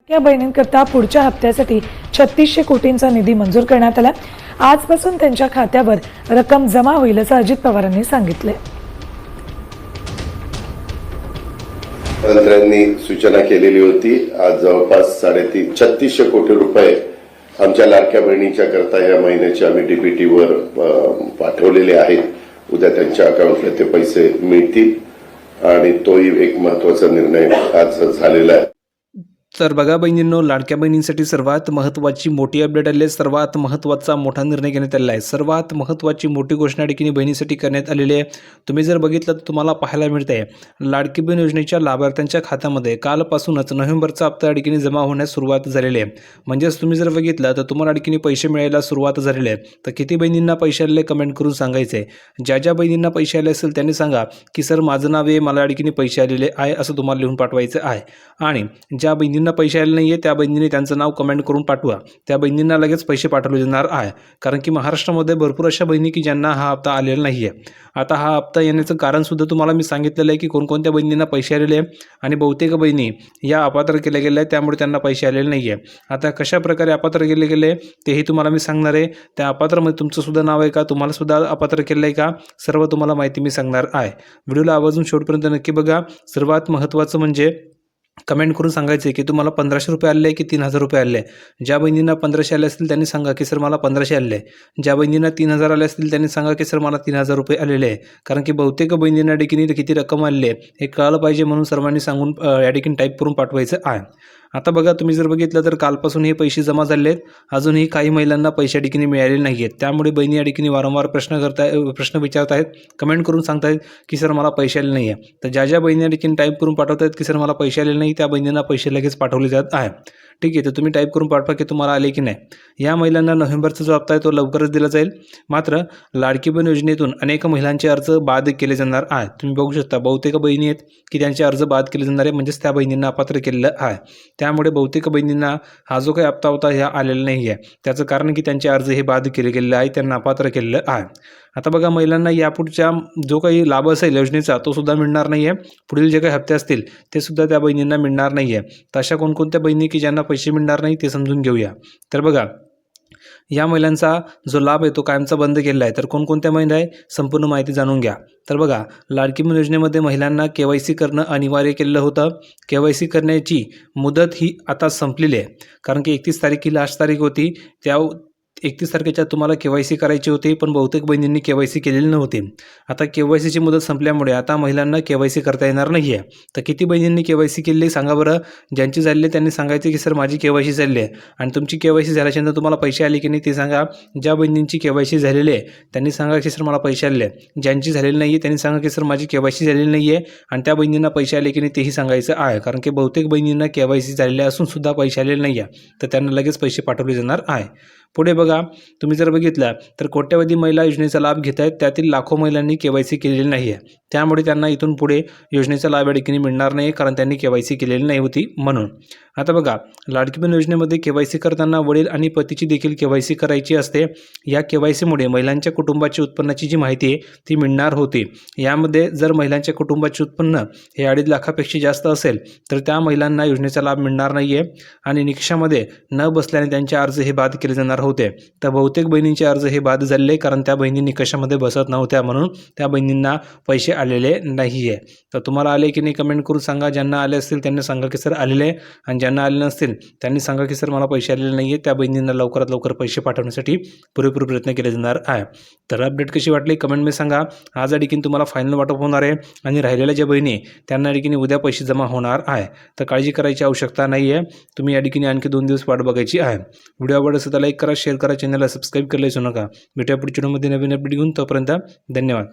या बहिणींकरता पुढच्या हप्त्यासाठी 3600 कोटींचा निधी मंजूर करण्यात आला। आजपासून त्यांच्या खात्यावर रक्कम जमा होईल असं अजित पवारांनी सांगितले। मंत्र्यांनी सूचना केलेली होती। आज जवळपास 3600 कोटी रुपये आमच्या लाडक्या बहिणीच्या करता या महिन्याचे आम्ही डीबीटीवर पाठवलेले आहेत। उद्या त्यांच्या अकाउंटला ते पैसे मिळतील आणि तोही एक महत्त्वाचा निर्णय आज झालेला आहे। तर बघा बहिणींनो, लाडक्या बहिणींसाठी सर्वात महत्त्वाची मोठी अपडेट आली आहे। सर्वात महत्त्वाचा मोठा निर्णय घेण्यात आलेला आहे। सर्वात महत्त्वाची मोठी घोषणा देखील बहिणीसाठी करण्यात आलेली आहे। तुम्ही जर बघितलं तर तुम्हाला पाहायला मिळते लाडकी बहीण योजनेच्या लाभार्थ्यांच्या खात्यामध्ये कालपासूनच नोव्हेंबरचा हप्ता देखील जमा होण्यास सुरुवात झालेली आहे। म्हणजेच तुम्ही जर बघितलं तर तुम्हाला देखील पैसे मिळायला सुरुवात झालेली आहे। तर किती बहिणींना पैसे आलेले कमेंट करून सांगायचे। ज्या बहिणींना पैसे आले असेल त्यांनी सांगा की सर माझं नाव आहे, मला देखील पैसे आलेले आहे असं तुम्हाला लिहून पाठवायचं आहे। आणि ज्या बहिणींना पैसे आले नाहीये त्या बहिणींनी त्यांचं नाव कमेंट करून पाठवा। त्या बहिणींना लगेच पैसे पाठवले जाणार आहे। कारण की महाराष्ट्रामध्ये भरपूर अशा बहिणी की ज्यांना हा हप्ता आलेला नाहीये। आता हा हप्ता येण्याचं कारण सुद्धा तुम्हाला मी सांगितलेलं आहे की कोणकोणत्या बहिणींना पैसे आलेले आहे आणि बहुतेक बहिणी या अपात्र केल्या गेल्या आहेत, त्यामुळे त्यांना पैसे आलेले नाहीये। आता कशा प्रकारे अपात्र केले गेले तेही तुम्हाला मी सांगणार आहे। त्या अपात्रामध्ये तुमचं सुद्धा नाव आहे का, तुम्हाला सुद्धा अपात्र केलं आहे का, सर्व तुम्हाला माहिती मी सांगणार आहे। व्हिडिओला आवर्जून शेवटपर्यंत नक्की बघा। सर्वात महत्त्वाचं म्हणजे कमेंट करून सांगायचे की तुम्हाला 1500 रुपये आले की 3000 रुपये आले। ज्या बहिणींना 1500 आले असतील त्यांनी सांगा की सर मला 1500 आले। ज्या बहिणींना 3000 आले असतील त्यांनी सांगा की सर मला 3000 रुपये आलेले आहे। कारण की बहुतेक बहिणींना देखील किती रक्कम आलेली आहे हे कळलं पाहिजे, म्हणून सर्वांनी सांगून या ठिकाणी टाईप करून पाठवायचं आहे। आता बघा, तुम्ही जर बघितलं तर कालपासून हे पैसे जमा झाले आहेत। अजूनही काही महिलांना पैसे देखील मिळालेले नाही आहेत। त्यामुळे बहिणी या ठिकाणी वारंवार प्रश्न विचारत आहेत, कमेंट करून सांगतायत की सर मला पैसे आले नाही आहे। तर ज्या बहिणी देखील टाईप करून पाठवत आहेत की सर मला पैसे आले नाही, त्या बहिणींना पैसे लगेच पाठवले जात आहे। ठीक आहे, तर तुम्ही टाईप करून पाठवा की तुम्हाला आले की नाही। या महिलांना नोव्हेंबरचा जो हप्ता आहे तो लवकरच दिला जाईल। मात्र लाडकी बहीण योजनेतून अनेक महिलांचे अर्ज बाद केले जाणार आहेत। तुम्ही बघू शकता बहुतेक बहिणी आहेत की त्यांचे अर्ज बाद केले जाणार आहे, म्हणजेच त्या बहिणींना अपात्र केलेलं आहे। त्यामुळे बहुतेक बहिणींना हा जो काही हप्ता होता ह्या आलेला नाही आहे। त्याचं कारण की त्यांचे अर्ज हे बाद केले गेलेले आहे, त्यांना अपात्र केलेलं आहे। आता बघा, महिलांना यापुढच्या जो काही लाभ असेल योजनेचा तो सुद्धा मिळणार नाही आहे। पुढील जे काही हप्ते असतील ते सुद्धा त्या बहिणींना मिळणार नाही आहे। तर अशा कोणकोणत्या बहिणी की ज्यांना पैसे मिळणार नाही ते समजून घेऊया। तर बघा, या महिलांचा जो लाभ आहे तो कायमचा बंद केलेला आहे। तर कोणकोणत्या महिला आहे संपूर्ण माहिती जाणून घ्या। तर बघा, लाडकी बहीण योजनेमध्ये महिलांना KYC करणं अनिवार्य केलेलं होतं। KYC करण्याची मुदत ही आता संपलेली आहे। कारण की 31 तारीख ही लास्ट तारीख होती। त्या 31 तारखेच्या तुम्हाला KYC करायची होती, पण बहुतेक बहिणींनी KYC केलेली नव्हती। आता KYCची मुदत संपल्यामुळे आता महिलांना KYC करता येणार नाही आहे। तर किती बहिणींनी KYC केली सांगा बरं। ज्यांची झालेली त्यांनी सांगायचे की सर माझी KYC झाली आहे। आणि तुमची KYC झाल्याच्यानंतर तुम्हाला पैसे आले की नाही ते सांगा। ज्या बहिणींची KYC झालेली आहे त्यांनी सांगा की सर मला पैसे आले। ज्यांची झालेली नाही आहे त्यांनी सांगा की सर माझी KYC झालेली नाही आहे आणि त्या बहिणींना पैसे आले की नाही तेही सांगायचं आहे। कारण की बहुतेक बहिणींना KYC झालेले असून सुद्धा पैसे आलेले नाही आहे, तर त्यांना लगेच पैसे पाठवले जाणार आहे। पुढे बघा, तुम्ही जर बघितलं तर कोट्यवधी महिला योजनेचा लाभ घेत आहेत, त्यातील लाखो महिलांनी KYC केलेली नाही आहे। त्यामुळे त्यांना इथून पुढे योजनेचा लाभ या ठिकाणी मिळणार नाही, कारण त्यांनी KYC केलेली नाही होती म्हणून। आता बघा, लाडकी बहीण योजनेमध्ये KYC करताना वडील आणि पतीची देखील KYC करायची असते। या KYC मुळे महिलांच्या कुटुंबाची उत्पन्नाची जी माहिती आहे ती मिळणार होती। यामध्ये जर महिलांच्या कुटुंबाचे उत्पन्न हे 2.5 लाखापेक्षा जास्त असेल तर त्या महिलांना योजनेचा लाभ मिळणार नाही आहे आणि निकषामध्ये न बसल्याने त्यांचे अर्ज हे बाद केले जाणार होते। तर बहुतेक बहिणींचे अर्ज हे बाद झाले, कारण त्या बहिणी निकषामध्ये बसत नव्हत्या, म्हणून त्या बहिणींना पैसे आलेले नाही आहे। तर तुम्हाला आले की नाही कमेंट करून सांगा। ज्यांना आले असतील त्यांनी सांगा की सर आलेले, आणि ज्यांना आले नसतील त्यांनी सांगा की सर मला पैसे आलेले नाही आहे। त्या बहिणींना लवकरात लवकर पैसे पाठवण्यासाठी पुरेपूर प्रयत्न केले जाणार आहे। तर अपडेट कशी वाटली कमेंटमध्ये सांगा। आज देखील तुम्हाला फायनल वाटप होणार आहे आणि राहिलेल्या ज्या बहिणी त्यांना देखील उद्या पैसे जमा होणार आहे। तर काळजी करायची आवश्यकता नाही आहे। तुम्ही या ठिकाणी आणखी 2 दिवस वाट बघायची आहे। व्हिडिओ आवडला असेल तर लाईक करा, शेअर करा, चॅनलला सबस्क्राईब करायला विसरू नका। भेटूया पुढच्या व्हिडिओमध्ये नवीन अपडेट घेऊन। तोपर्यंत धन्यवाद।